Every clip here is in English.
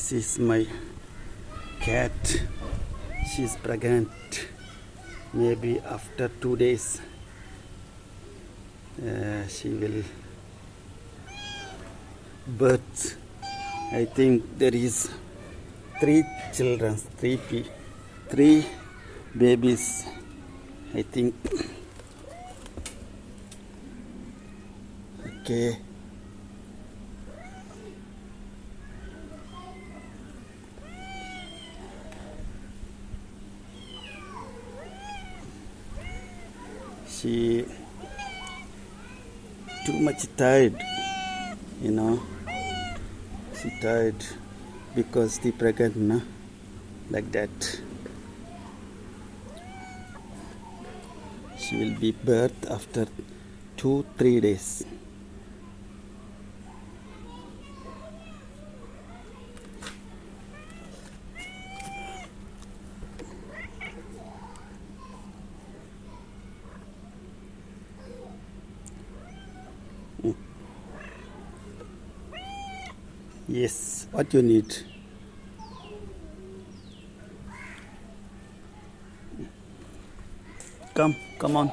This is my cat. She's pregnant. Maybe after 2 days she will birth. I think there is 3 children, three babies. I think. Okay. She too much tired, you know. She tired because the pregnant, no? Like that. She will be birth after 2-3 days. Yes, what you need? Come on,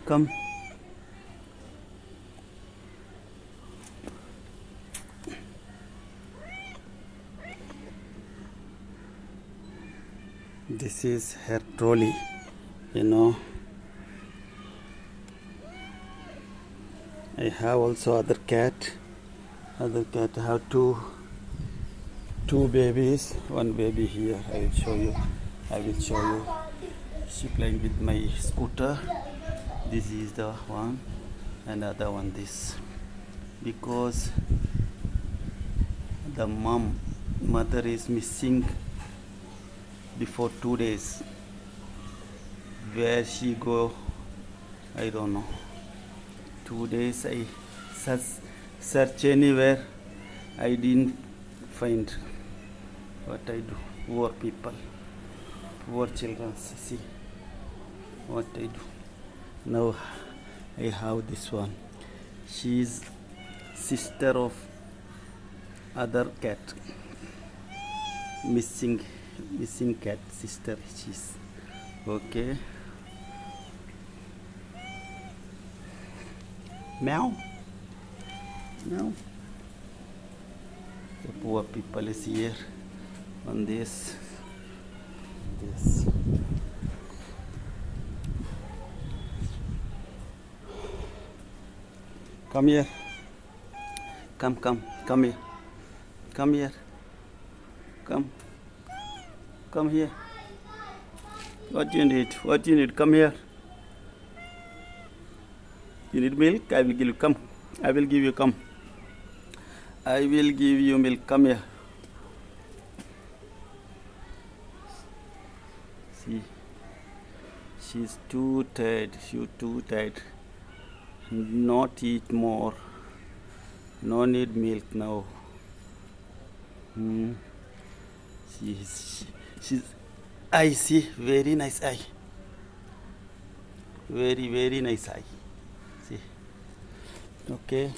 come. This is her trolley, you know. I have also other cat. I have two babies. One baby here. I will show you. She playing with my scooter. This is the one, another one this. Because the mother is missing before 2 days. Where she go, I don't know. 2 days I search anywhere, I didn't find. What I do? Poor people, poor children. See what I do. Now I have this one. She is sister of other cat. Missing cat sister. She's okay. Meow. No. The poor people is here on this. Come here. Come here. Come here. Come here. What you need? Come here. You need milk? I will give you. Come. I will give you. Come. I will give you milk. Come here. See, she's too tired. Not eat more. No need milk now. She's. I see. Very nice eye. Very nice eye. See. Okay.